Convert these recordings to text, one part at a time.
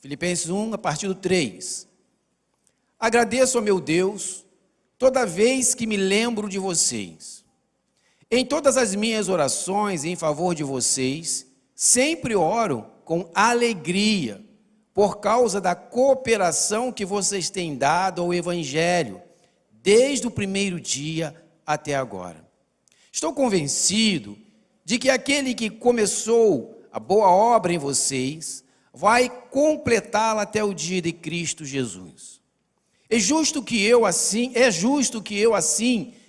Filipenses 1, a partir do 3. Agradeço ao meu Deus toda vez que me lembro de vocês. Em todas as minhas orações em favor de vocês, sempre oro com alegria, por causa da cooperação que vocês têm dado ao Evangelho, desde o primeiro dia até agora. Estou convencido de que aquele que começou a boa obra em vocês, vai completá-la até o dia de Cristo Jesus. É justo que eu assim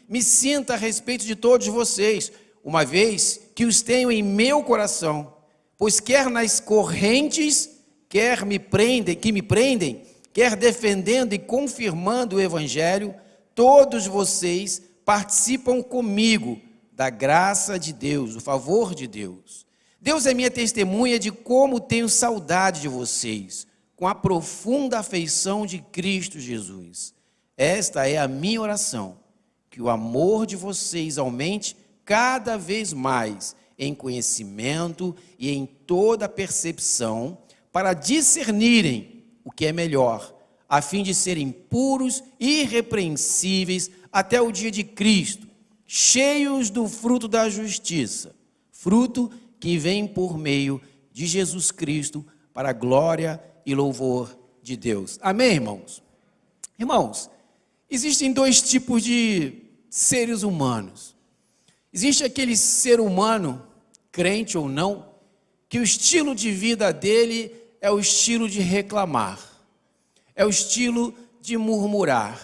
me sinta a respeito de todos vocês, uma vez que os tenho em meu coração, pois quer nas correntes, quer me prendem, quer defendendo e confirmando o Evangelho, todos vocês participam comigo da graça de Deus, do favor de Deus. Deus é minha testemunha de como tenho saudade de vocês, com a profunda afeição de Cristo Jesus. Esta é a minha oração, que o amor de vocês aumente cada vez mais em conhecimento e em toda percepção, para discernirem o que é melhor, a fim de serem puros e irrepreensíveis até o dia de Cristo, cheios do fruto da justiça, fruto que vem por meio de Jesus Cristo para a glória e louvor de Deus. Amém, irmãos? Irmãos, existem dois tipos de seres humanos. Existe aquele ser humano, crente ou não, que o estilo de vida dele é o estilo de reclamar, é o estilo de murmurar.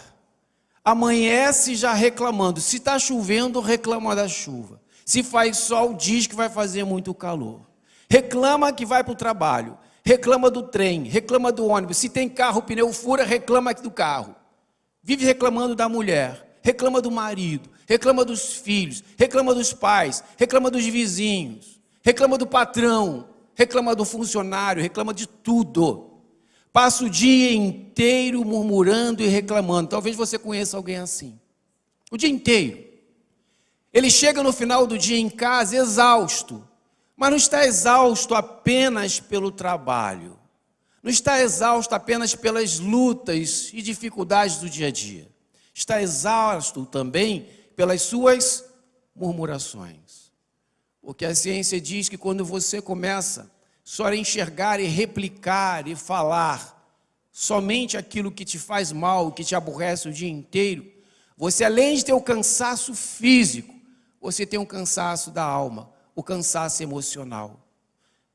Amanhece já reclamando. Se está chovendo, reclama da chuva. Se faz sol, diz que vai fazer muito calor. Reclama que vai para o trabalho. Reclama do trem, reclama do ônibus. Se tem carro, o pneu fura, reclama do carro. Vive reclamando da mulher, reclama do marido, reclama dos filhos, reclama dos pais, reclama dos vizinhos, reclama do patrão, reclama do funcionário, reclama de tudo. Passa o dia inteiro murmurando e reclamando. Talvez você conheça alguém assim. O dia inteiro. Ele chega no final do dia em casa exausto, mas não está exausto apenas pelo trabalho. Não está exausto apenas pelas lutas e dificuldades do dia a dia. Está exausto também pelas suas murmurações. Porque a ciência diz que quando você começa só a enxergar e replicar e falar somente aquilo que te faz mal, que te aborrece o dia inteiro, você, além de ter o cansaço físico, você tem um cansaço da alma, o cansaço emocional.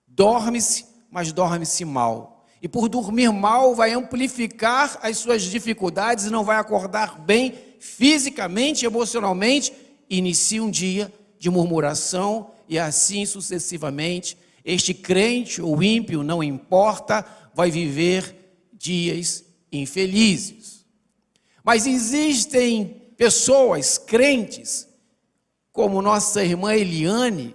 Dorme-se, mas dorme-se mal. E por dormir mal, vai amplificar as suas dificuldades e não vai acordar bem fisicamente, emocionalmente. Inicia um dia de murmuração e assim sucessivamente. Este crente ou ímpio, não importa, vai viver dias infelizes. Mas existem pessoas crentes, como nossa irmã Eliane,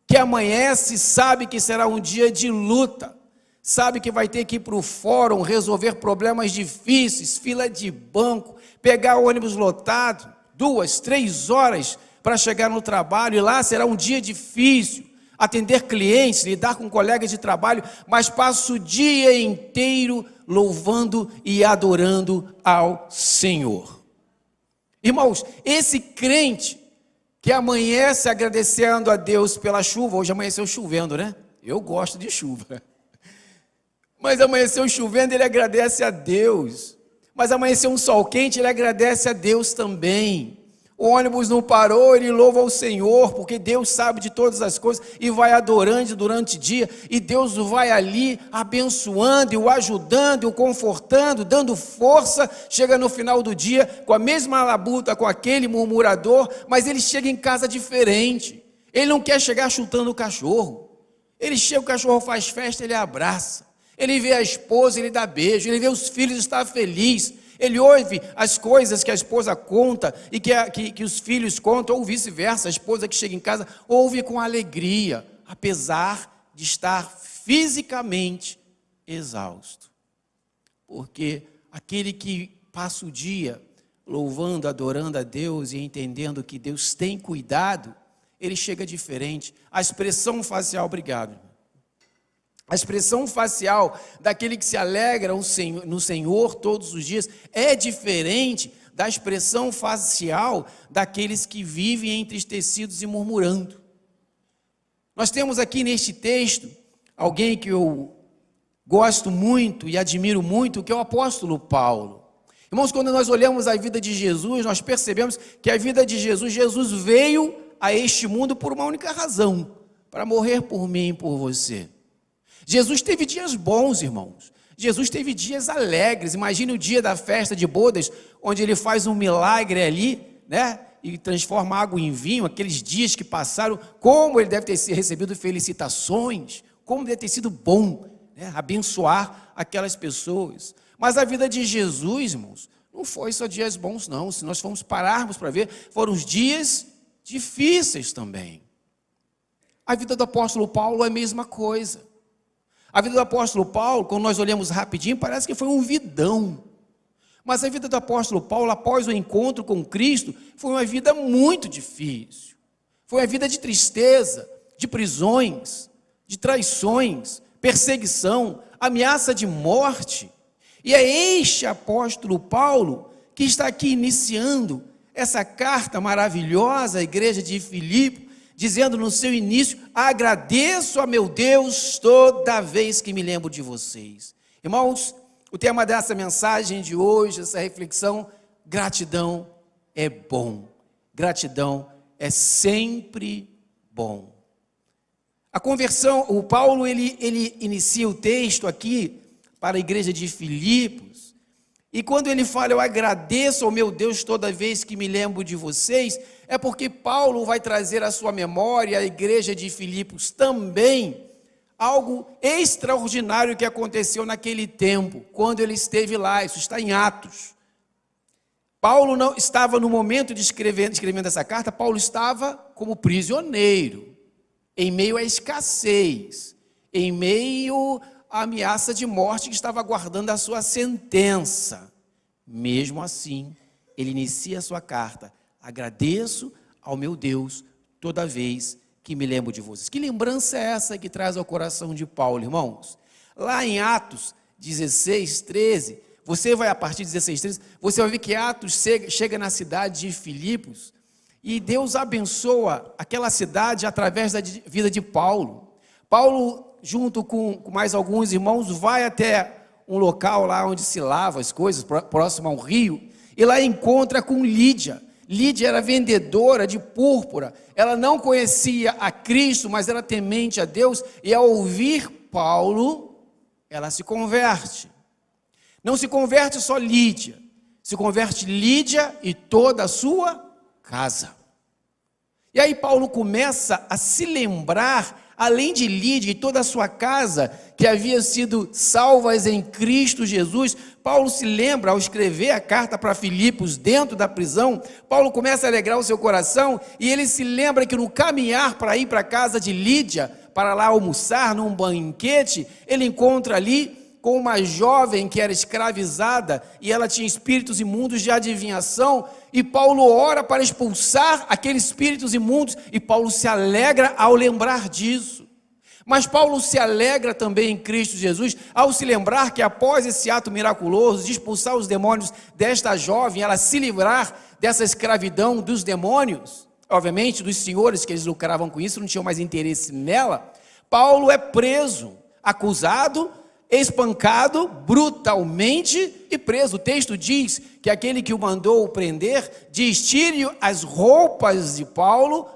que amanhece e sabe que será um dia de luta, sabe que vai ter que ir para o fórum, resolver problemas difíceis, fila de banco, pegar ônibus lotado, 2, 3 horas para chegar no trabalho, e lá será um dia difícil, atender clientes, lidar com colegas de trabalho, mas passa o dia inteiro louvando e adorando ao Senhor. Irmãos, esse crente que amanhece agradecendo a Deus pela chuva, hoje amanheceu chovendo, né? Eu gosto de chuva. Mas amanheceu chovendo, ele agradece a Deus. Mas amanheceu um sol quente, ele agradece a Deus também. O ônibus não parou, ele louva ao Senhor, porque Deus sabe de todas as coisas e vai adorando durante o dia, e Deus o vai ali abençoando, e o ajudando, e o confortando, dando força. Chega no final do dia com a mesma labuta, com aquele murmurador, mas ele chega em casa diferente. Ele não quer chegar chutando o cachorro. Ele chega, o cachorro faz festa, ele abraça. Ele vê a esposa, ele dá beijo. Ele vê os filhos, está feliz. Ele ouve as coisas que a esposa conta e que os filhos contam, ou vice-versa. A esposa que chega em casa ouve com alegria, apesar de estar fisicamente exausto. Porque aquele que passa o dia louvando, adorando a Deus e entendendo que Deus tem cuidado, ele chega diferente. A expressão facial, obrigado. A expressão facial daquele que se alegra no Senhor todos os dias é diferente da expressão facial daqueles que vivem entristecidos e murmurando. Nós temos aqui neste texto alguém que eu gosto muito e admiro muito, que é o apóstolo Paulo. Irmãos, quando nós olhamos a vida de Jesus, nós percebemos que a vida de Jesus veio a este mundo por uma única razão, para morrer por mim e por você. Jesus teve dias bons, irmãos. Jesus teve dias alegres. Imagine o dia da festa de bodas, onde ele faz um milagre ali, né? E transforma água em vinho, aqueles dias que passaram, como ele deve ter recebido felicitações, como deve ter sido bom, né? Abençoar aquelas pessoas. Mas a vida de Jesus, irmãos, não foi só dias bons, não. Se nós formos pararmos para ver, foram os dias difíceis também. A vida do apóstolo Paulo é a mesma coisa. A vida do apóstolo Paulo, quando nós olhamos rapidinho, parece que foi um vidão. Mas a vida do apóstolo Paulo, após o encontro com Cristo, foi uma vida muito difícil. Foi uma vida de tristeza, de prisões, de traições, perseguição, ameaça de morte. E é este apóstolo Paulo que está aqui iniciando essa carta maravilhosa à igreja de Filipe, dizendo no seu início: agradeço a meu Deus toda vez que me lembro de vocês. Irmãos, o tema dessa mensagem de hoje, essa reflexão: gratidão é bom. Gratidão é sempre bom. A conversão, o Paulo, ele inicia o texto aqui para a igreja de Filipos, e quando ele fala, eu agradeço ao meu Deus toda vez que me lembro de vocês, é porque Paulo vai trazer à sua memória, a igreja de Filipos também, algo extraordinário que aconteceu naquele tempo, quando ele esteve lá. Isso está em Atos. Paulo não estava no momento de escrevendo essa carta, Paulo estava como prisioneiro, em meio à escassez, em meio à ameaça de morte que estava aguardando a sua sentença. Mesmo assim, ele inicia a sua carta: agradeço ao meu Deus toda vez que me lembro de vocês. Que lembrança é essa que traz ao coração de Paulo, irmãos? Lá em Atos 16, 13, você vai, a partir de 16, 13, você vai ver que Atos chega na cidade de Filipos, e Deus abençoa aquela cidade através da vida de Paulo. Paulo, junto com mais alguns irmãos, vai até um local lá onde se lava as coisas, próximo ao rio, e lá encontra com Lídia. Lídia era vendedora de púrpura, ela não conhecia a Cristo, mas era temente a Deus, e ao ouvir Paulo, ela se converte. Não se converte só Lídia, se converte Lídia e toda a sua casa. E aí Paulo começa a se lembrar, além de Lídia e toda a sua casa, que havia sido salvas em Cristo Jesus. Paulo se lembra, ao escrever a carta para Filipos, dentro da prisão, Paulo começa a alegrar o seu coração, e ele se lembra que no caminhar para ir para a casa de Lídia, para lá almoçar num banquete, ele encontra ali com uma jovem que era escravizada, e ela tinha espíritos imundos de adivinhação, e Paulo ora para expulsar aqueles espíritos imundos, e Paulo se alegra ao lembrar disso. Mas Paulo se alegra também em Cristo Jesus, ao se lembrar que após esse ato miraculoso de expulsar os demônios desta jovem, ela se livrar dessa escravidão dos demônios, obviamente dos senhores que eles lucravam com isso, não tinham mais interesse nela. Paulo é preso, acusado, espancado brutalmente e preso. O texto diz que aquele que o mandou prender diz: tire as roupas de Paulo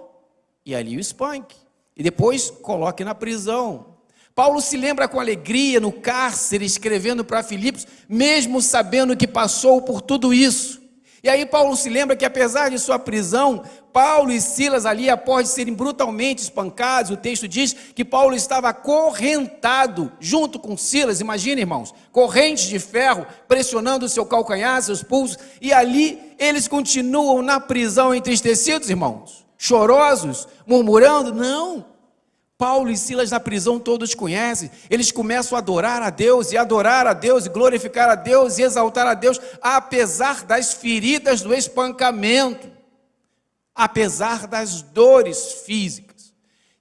e ali o espanque, e depois coloque na prisão. Paulo se lembra com alegria no cárcere, escrevendo para Filipos, mesmo sabendo que passou por tudo isso. E aí Paulo se lembra que, apesar de sua prisão, Paulo e Silas ali, após serem brutalmente espancados, o texto diz que Paulo estava acorrentado junto com Silas. Imagina, irmãos, correntes de ferro pressionando o seu calcanhar, seus pulsos, e ali eles continuam na prisão entristecidos, irmãos, chorosos, murmurando? Não. Paulo e Silas na prisão todos conhecem, eles começam a adorar a Deus, e glorificar a Deus, e exaltar a Deus, apesar das feridas do espancamento, apesar das dores físicas.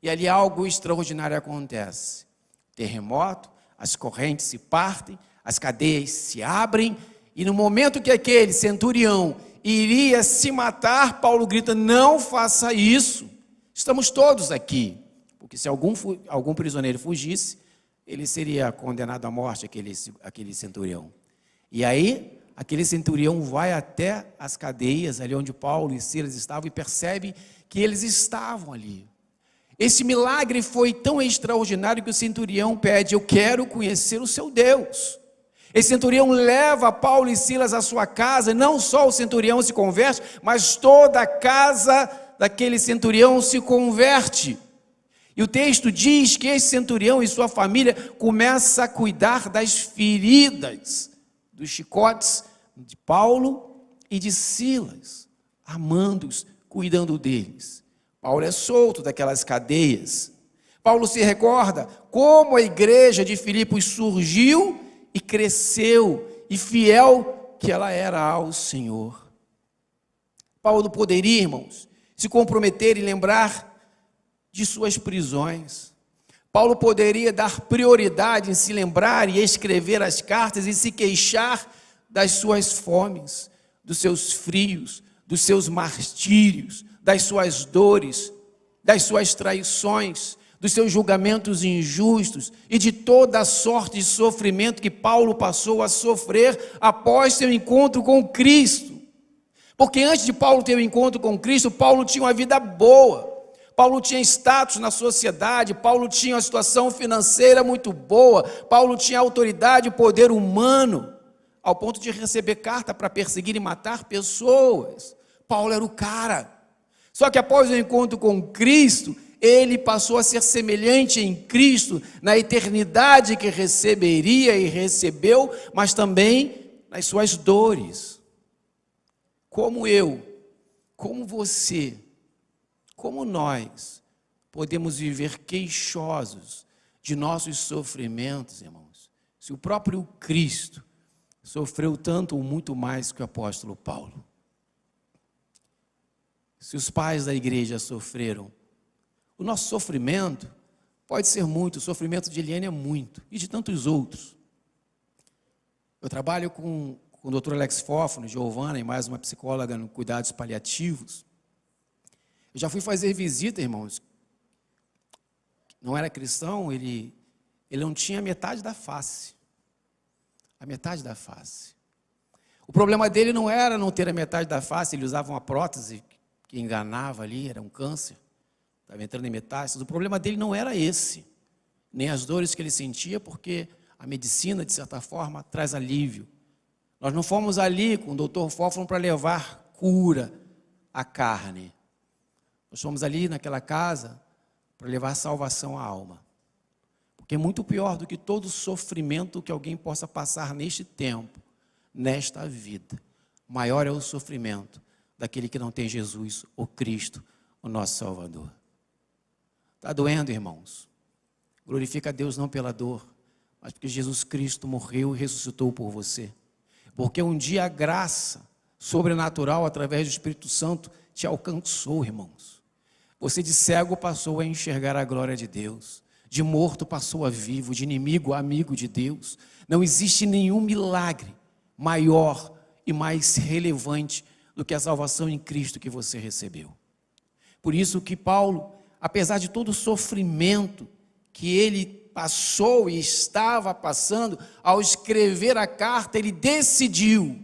E ali algo extraordinário acontece. O terremoto, as correntes se partem, as cadeias se abrem, e no momento que aquele centurião iria se matar, Paulo grita: não faça isso, estamos todos aqui. Porque se algum prisioneiro fugisse, ele seria condenado à morte, aquele centurião. E aí, aquele centurião vai até as cadeias, ali onde Paulo e Silas estavam, e percebe que eles estavam ali. Esse milagre foi tão extraordinário que o centurião pede: eu quero conhecer o seu Deus. Esse centurião leva Paulo e Silas à sua casa, e não só o centurião se converte, mas toda a casa daquele centurião se converte. E o texto diz que esse centurião e sua família começam a cuidar das feridas, dos chicotes de Paulo e de Silas, amando-os, cuidando deles. Paulo é solto daquelas cadeias. Paulo se recorda como a igreja de Filipos surgiu e cresceu, e fiel que ela era ao Senhor. Paulo poderia, irmãos, se comprometer e lembrar de suas prisões. Paulo poderia dar prioridade em se lembrar e escrever as cartas e se queixar das suas fomes, dos seus frios, dos seus martírios, das suas dores, das suas traições, dos seus julgamentos injustos e de toda a sorte de sofrimento que Paulo passou a sofrer após seu encontro com Cristo. Porque antes de Paulo ter o encontro com Cristo, Paulo tinha uma vida boa. Paulo tinha status na sociedade, Paulo tinha uma situação financeira muito boa, Paulo tinha autoridade e poder humano, ao ponto de receber carta para perseguir e matar pessoas. Paulo era o cara. Só que após o encontro com Cristo, ele passou a ser semelhante em Cristo, na eternidade que receberia e recebeu, mas também nas suas dores. Como eu, como você, como nós podemos viver queixosos de nossos sofrimentos, irmãos, se o próprio Cristo sofreu tanto ou muito mais que o apóstolo Paulo? Se os pais da igreja sofreram, o nosso sofrimento pode ser muito, o sofrimento de Eliane é muito, e de tantos outros. Eu trabalho com o Dr. Alex Fófano, Giovana e mais uma psicóloga no cuidados paliativos. Eu já fui fazer visita, irmãos. Não era cristão, ele não tinha metade da face. A metade da face. O problema dele não era não ter a metade da face, ele usava uma prótese que enganava ali, era um câncer. Estava entrando em metástases. O problema dele não era esse, nem as dores que ele sentia, porque a medicina, de certa forma, traz alívio. Nós não fomos ali com o doutor Fófano para levar cura à carne. Nós fomos ali naquela casa para levar salvação à alma. Porque é muito pior do que todo sofrimento que alguém possa passar neste tempo, nesta vida. Maior é o sofrimento daquele que não tem Jesus, o Cristo, o nosso Salvador. Está doendo, irmãos? Glorifica a Deus não pela dor, mas porque Jesus Cristo morreu e ressuscitou por você. Porque um dia a graça sobrenatural através do Espírito Santo te alcançou, irmãos. Você de cego passou a enxergar a glória de Deus, de morto passou a vivo, de inimigo a amigo de Deus. Não existe nenhum milagre maior e mais relevante do que a salvação em Cristo que você recebeu. Por isso que Paulo, apesar de todo o sofrimento que ele passou e estava passando, ao escrever a carta, ele decidiu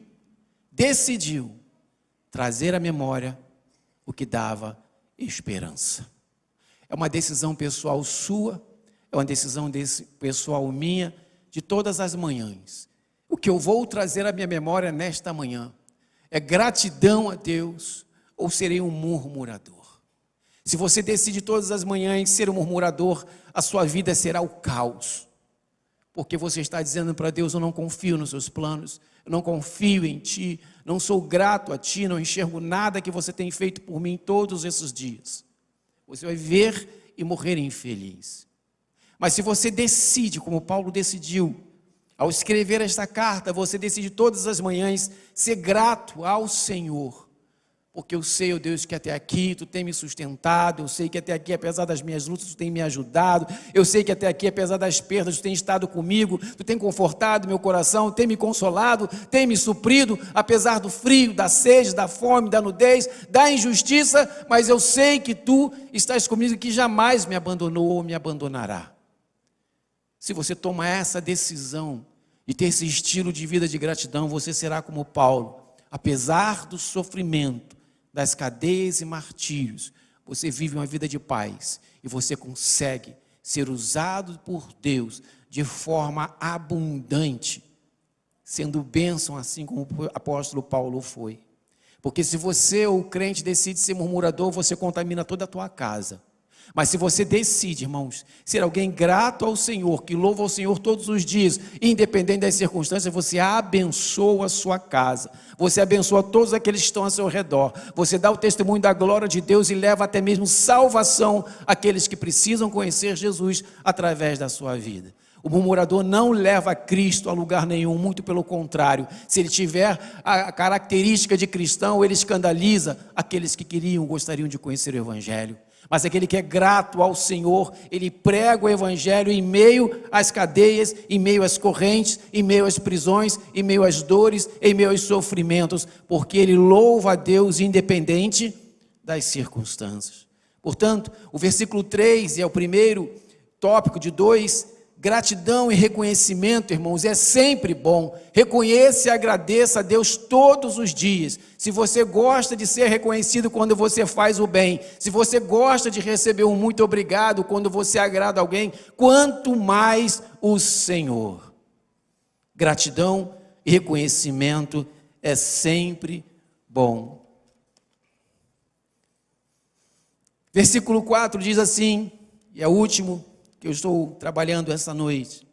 trazer à memória o que dava esperança. É uma decisão pessoal sua, é uma decisão pessoal minha, de todas as manhãs. O que eu vou trazer à minha memória nesta manhã é gratidão a Deus, ou serei um murmurador? Se você decide todas as manhãs ser um murmurador, a sua vida será o caos. Porque você está dizendo para Deus: eu não confio nos seus planos, eu não confio em Ti, não sou grato a Ti, não enxergo nada que você tem feito por mim todos esses dias. Você vai ver e morrer infeliz. Mas se você decide, como Paulo decidiu, ao escrever esta carta, você decide todas as manhãs ser grato ao Senhor, porque eu sei, ó Deus, que até aqui Tu tem me sustentado, eu sei que até aqui, apesar das minhas lutas, Tu tem me ajudado, eu sei que até aqui, apesar das perdas, Tu tem estado comigo, Tu tem confortado meu coração, tem me consolado, tem me suprido, apesar do frio, da sede, da fome, da nudez, da injustiça, mas eu sei que Tu estás comigo e que jamais me abandonou ou me abandonará. Se você toma essa decisão de ter esse estilo de vida de gratidão, você será como Paulo, apesar do sofrimento, das cadeias e martírios, você vive uma vida de paz e você consegue ser usado por Deus de forma abundante, sendo bênção assim como o apóstolo Paulo foi. Porque se você, o crente, decide ser murmurador, você contamina toda a tua casa. Mas se você decide, irmãos, ser alguém grato ao Senhor, que louva ao Senhor todos os dias, independente das circunstâncias, você abençoa a sua casa, você abençoa todos aqueles que estão ao seu redor, você dá o testemunho da glória de Deus e leva até mesmo salvação àqueles que precisam conhecer Jesus através da sua vida. O murmurador não leva Cristo a lugar nenhum, muito pelo contrário. Se ele tiver a característica de cristão, ele escandaliza aqueles que gostariam de conhecer o Evangelho. Mas aquele que é grato ao Senhor, ele prega o Evangelho em meio às cadeias, em meio às correntes, em meio às prisões, em meio às dores, em meio aos sofrimentos, porque ele louva a Deus independente das circunstâncias. Portanto, o versículo 3, é o primeiro tópico de 2, gratidão e reconhecimento, irmãos, é sempre bom. Reconheça e agradeça a Deus todos os dias. Se você gosta de ser reconhecido quando você faz o bem, se você gosta de receber um muito obrigado quando você agrada alguém, quanto mais o Senhor. Gratidão e reconhecimento é sempre bom. Versículo 4 diz assim, e é o último que eu estou trabalhando essa noite.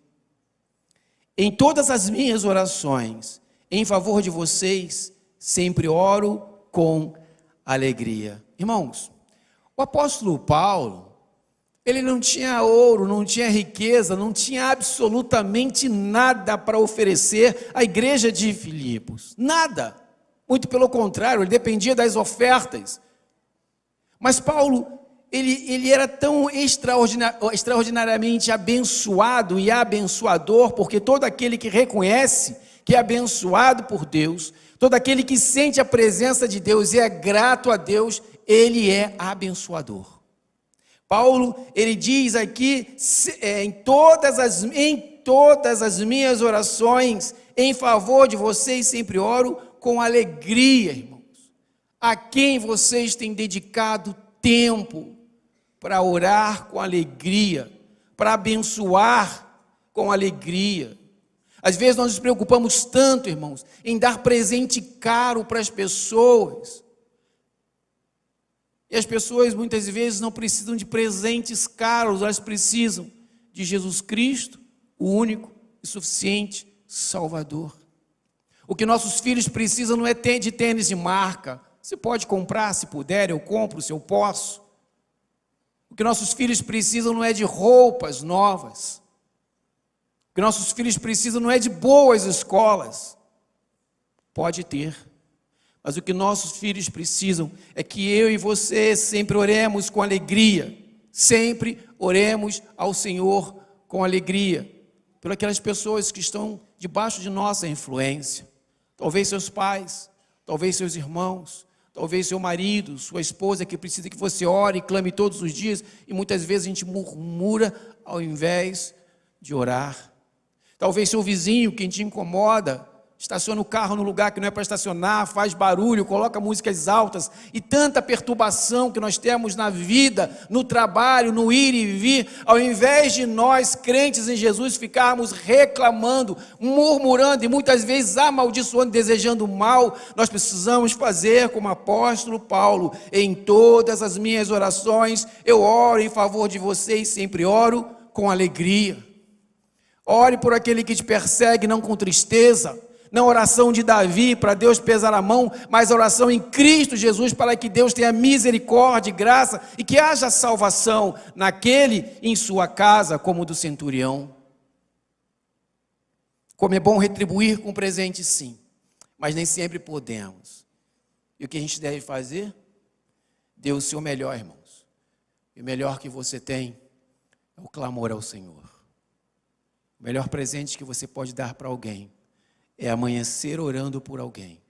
Em todas as minhas orações, em favor de vocês, sempre oro com alegria. Irmãos, o apóstolo Paulo, ele não tinha ouro, não tinha riqueza, não tinha absolutamente nada para oferecer à igreja de Filipos. Nada. Muito pelo contrário, ele dependia das ofertas. Mas Paulo, ele era tão extraordinariamente abençoado e abençoador, porque todo aquele que reconhece que é abençoado por Deus, todo aquele que sente a presença de Deus e é grato a Deus, ele é abençoador. Paulo, ele diz aqui, em todas as minhas orações, em favor de vocês, sempre oro com alegria, irmãos. A quem vocês têm dedicado tempo para orar com alegria, para abençoar com alegria. Às vezes nós nos preocupamos tanto, irmãos, em dar presente caro para as pessoas. E as pessoas muitas vezes não precisam de presentes caros, elas precisam de Jesus Cristo, o único e suficiente Salvador. O que nossos filhos precisam não é de tênis de marca. Você pode comprar, se puder, eu compro, se eu posso. O que nossos filhos precisam não é de roupas novas. O que nossos filhos precisam não é de boas escolas. Pode ter. Mas o que nossos filhos precisam é que eu e você sempre oremos com alegria. Sempre oremos ao Senhor com alegria. Por aquelas pessoas que estão debaixo de nossa influência. Talvez seus pais, talvez seus irmãos, talvez seu marido, sua esposa, que precisa que você ore e clame todos os dias, e muitas vezes a gente murmura ao invés de orar. Talvez seu vizinho, que te incomoda, estaciona o carro no lugar que não é para estacionar, faz barulho, coloca músicas altas, e tanta perturbação que nós temos na vida, no trabalho, no ir e vir, ao invés de nós, crentes em Jesus, ficarmos reclamando, murmurando e muitas vezes amaldiçoando, desejando mal, nós precisamos fazer como o apóstolo Paulo: em todas as minhas orações, eu oro em favor de vocês, sempre oro com alegria. Ore por aquele que te persegue, não com tristeza. Não oração de Davi para Deus pesar a mão, mas oração em Cristo Jesus para que Deus tenha misericórdia e graça e que haja salvação naquele em sua casa, como do centurião. Como é bom retribuir com presente, sim, mas nem sempre podemos. E o que a gente deve fazer? Dê o seu melhor, irmãos. E o melhor que você tem é o clamor ao Senhor. O melhor presente que você pode dar para alguém é amanhecer orando por alguém,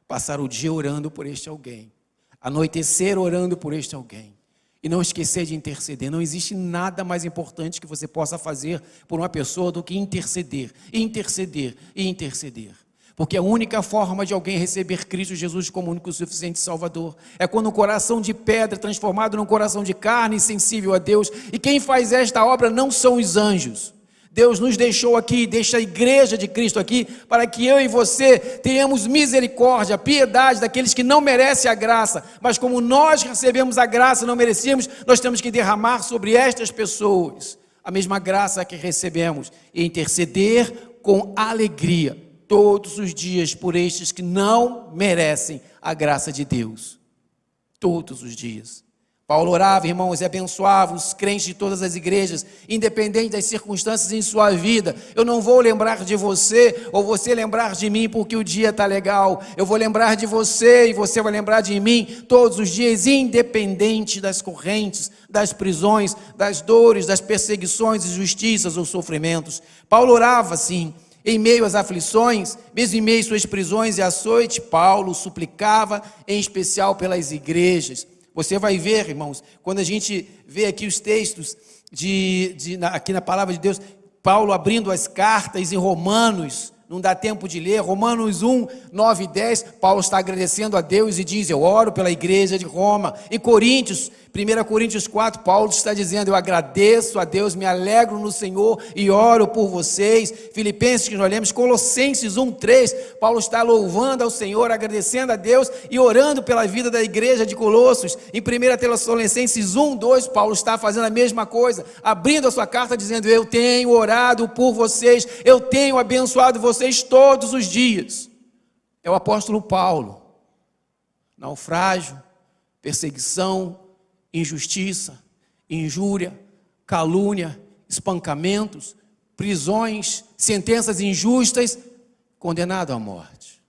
passar o dia orando por este alguém, anoitecer orando por este alguém, e não esquecer de interceder. Não existe nada mais importante que você possa fazer por uma pessoa do que interceder, interceder e interceder. Porque a única forma de alguém receber Cristo Jesus como único e suficiente Salvador é quando um coração de pedra transformado num coração de carne sensível a Deus. E quem faz esta obra não são os anjos. Deus nos deixou aqui, deixa a igreja de Cristo aqui, para que eu e você tenhamos misericórdia, piedade daqueles que não merecem a graça, mas como nós recebemos a graça e não merecíamos, nós temos que derramar sobre estas pessoas a mesma graça que recebemos e interceder com alegria todos os dias por estes que não merecem a graça de Deus. Todos os dias. Paulo orava, irmãos, e abençoava os crentes de todas as igrejas, independente das circunstâncias em sua vida. Eu não vou lembrar de você, ou você lembrar de mim, porque o dia está legal. Eu vou lembrar de você, e você vai lembrar de mim, todos os dias, independente das correntes, das prisões, das dores, das perseguições, injustiças ou sofrimentos. Paulo orava assim, em meio às aflições, mesmo em meio às suas prisões e açoite, Paulo suplicava, em especial pelas igrejas. Você vai ver, irmãos, quando a gente vê aqui os textos, aqui na palavra de Deus, Paulo abrindo as cartas em Romanos, não dá tempo de ler, Romanos 1, 9 e 10, Paulo está agradecendo a Deus e diz, eu oro pela igreja de Roma. Em Coríntios, 1 Coríntios 4, Paulo está dizendo, eu agradeço a Deus, me alegro no Senhor e oro por vocês. Filipenses, que nós lemos, Colossenses 1, 3, Paulo está louvando ao Senhor, agradecendo a Deus e orando pela vida da igreja de Colossos. Em 1 Tessalonicenses 1, 2, Paulo está fazendo a mesma coisa, abrindo a sua carta dizendo, eu tenho orado por vocês, eu tenho abençoado vocês todos os dias. É o apóstolo Paulo. Naufrágio, perseguição, injustiça, injúria, calúnia, espancamentos, prisões, sentenças injustas, condenado à morte.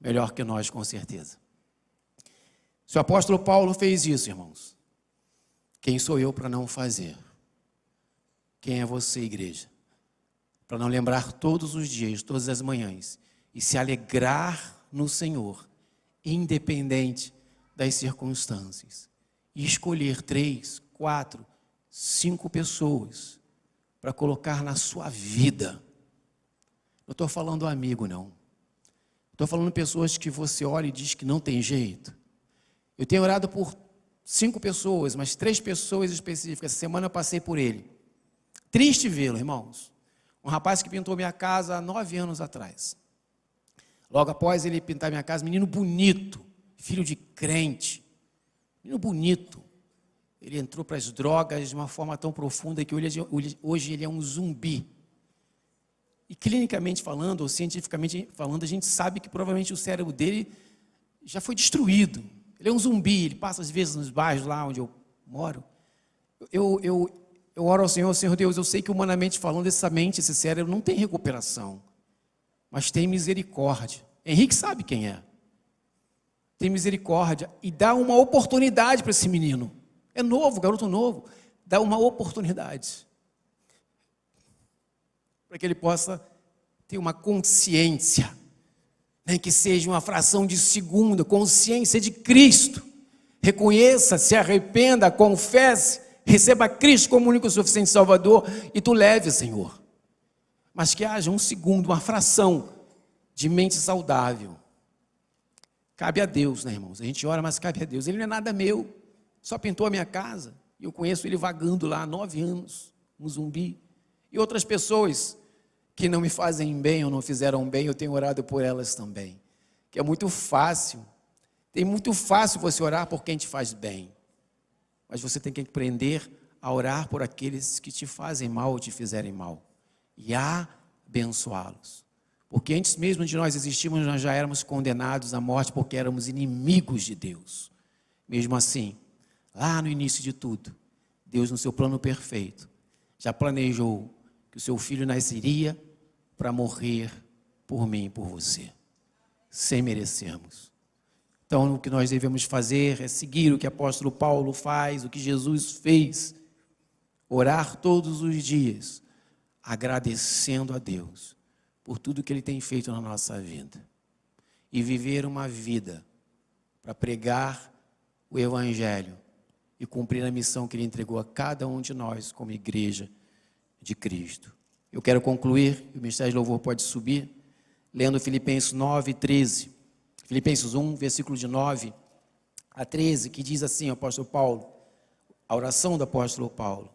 Melhor que nós, com certeza. Se o apóstolo Paulo fez isso, irmãos, quem sou eu para não fazer? Quem é você, igreja? Para não lembrar todos os dias, todas as manhãs, e se alegrar no Senhor, independente das circunstâncias, e escolher 3, 4, 5 pessoas para colocar na sua vida. Não estou falando amigo, não. Estou falando pessoas que você olha e diz que não tem jeito. Eu tenho orado por 5 pessoas, mas 3 pessoas específicas. Essa semana eu passei por ele. Triste vê-lo, irmãos. Um rapaz que pintou minha casa há 9 anos atrás. Logo após ele pintar minha casa, menino bonito, filho de crente, menino bonito. Ele entrou para as drogas de uma forma tão profunda que hoje ele é um zumbi. E clinicamente falando, ou cientificamente falando, a gente sabe que provavelmente o cérebro dele já foi destruído. Ele é um zumbi, ele passa às vezes nos bairros lá onde eu moro. Eu oro ao Senhor, Senhor Deus, eu sei que humanamente falando, essa mente, esse cérebro não tem recuperação, mas tem misericórdia. Henrique sabe quem é. Tem misericórdia e dá uma oportunidade para esse menino. É novo, garoto novo. Dá uma oportunidade para que ele possa ter uma consciência, nem que seja uma fração de segundo, consciência de Cristo. Reconheça, se arrependa, confesse, receba Cristo como único e suficiente Salvador e tu leve, Senhor. Mas que haja um segundo, uma fração de mente saudável. Cabe a Deus, né, irmãos? A gente ora, mas cabe a Deus. Ele não é nada meu, só pintou a minha casa. E eu conheço ele vagando lá há 9 anos, um zumbi. E outras pessoas que não me fazem bem ou não fizeram bem, eu tenho orado por elas também. Que é muito fácil. É muito fácil você orar por quem te faz bem. Mas você tem que aprender a orar por aqueles que te fazem mal ou te fizerem mal. E abençoá-los. Porque antes mesmo de nós existirmos, nós já éramos condenados à morte porque éramos inimigos de Deus. Mesmo assim, lá no início de tudo, Deus, no seu plano perfeito, já planejou que o seu filho nasceria para morrer por mim e por você. sem merecermos. Então, o que nós devemos fazer é seguir o que o apóstolo Paulo faz, o que Jesus fez, orar todos os dias, agradecendo a Deus por tudo que Ele tem feito na nossa vida e viver uma vida para pregar o Evangelho e cumprir a missão que Ele entregou a cada um de nós como igreja de Cristo. Eu quero concluir, o Ministério de Louvor pode subir, lendo Filipenses 9:13. Filipenses 1, versículo de 9 a 13, que diz assim, o apóstolo Paulo, a oração do apóstolo Paulo.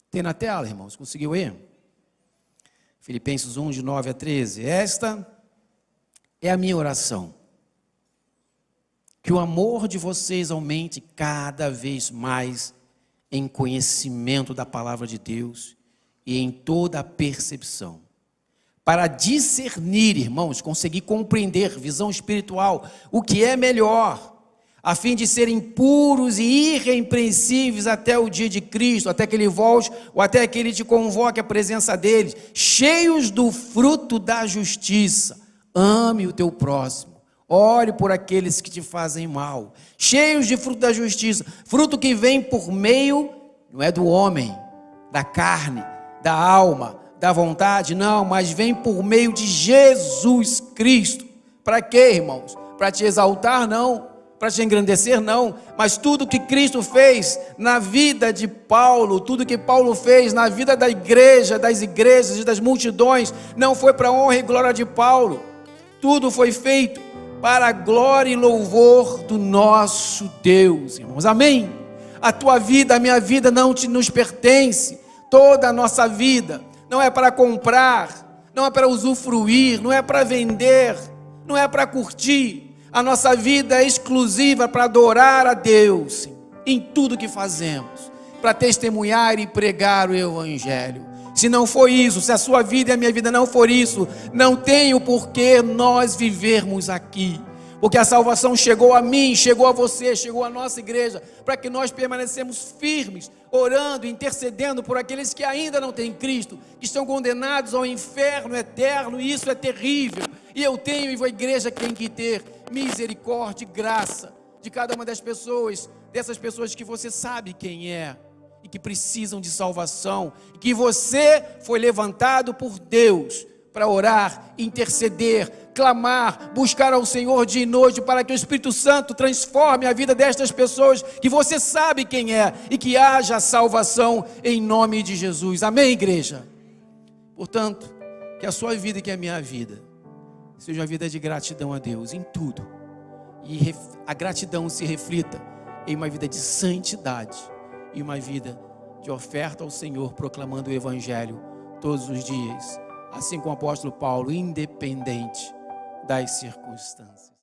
Tem na tela, irmãos, conseguiu ir? Filipenses 1, de 9 a 13. Esta é a minha oração. Que o amor de vocês aumente cada vez mais em conhecimento da palavra de Deus e em toda a percepção. Para discernir, irmãos, conseguir compreender, visão espiritual, o que é melhor, a fim de serem puros e irrepreensíveis até o dia de Cristo, até que Ele volte, ou até que Ele te convoque à presença dEle, cheios do fruto da justiça. Ame o teu próximo, ore por aqueles que te fazem mal, cheios de fruto da justiça, fruto que vem por meio, não é do homem, da carne, da alma, da vontade, não, mas vem por meio de Jesus Cristo. Para quê, irmãos? Para te exaltar, não. Para te engrandecer, não. Mas tudo que Cristo fez na vida de Paulo, tudo que Paulo fez na vida da igreja, das igrejas e das multidões, não foi para a honra e glória de Paulo. Tudo foi feito para a glória e louvor do nosso Deus, irmãos. Amém? A tua vida, a minha vida não nos pertence. Toda a nossa vida não é para comprar, não é para usufruir, não é para vender, não é para curtir. A nossa vida é exclusiva para adorar a Deus em tudo que fazemos, para testemunhar e pregar o Evangelho. Se não for isso, se a sua vida e a minha vida não for isso, não tem o porquê nós vivermos aqui. Porque a salvação chegou a mim, chegou a você, chegou à nossa igreja, para que nós permanecemos firmes, orando, intercedendo por aqueles que ainda não têm Cristo, que estão condenados ao inferno eterno, e isso é terrível. E eu tenho, e a igreja tem que ter misericórdia e graça de cada uma das pessoas, dessas pessoas que você sabe quem é, e que precisam de salvação, e que você foi levantado por Deus para orar, interceder, clamar, buscar ao Senhor dia e noite, para que o Espírito Santo transforme a vida destas pessoas, que você sabe quem é, e que haja salvação em nome de Jesus. Amém, igreja? Portanto, que a sua vida e que a minha vida seja uma vida de gratidão a Deus em tudo, e a gratidão se reflita em uma vida de santidade e uma vida de oferta ao Senhor, proclamando o Evangelho todos os dias, assim como o apóstolo Paulo, independente das circunstâncias.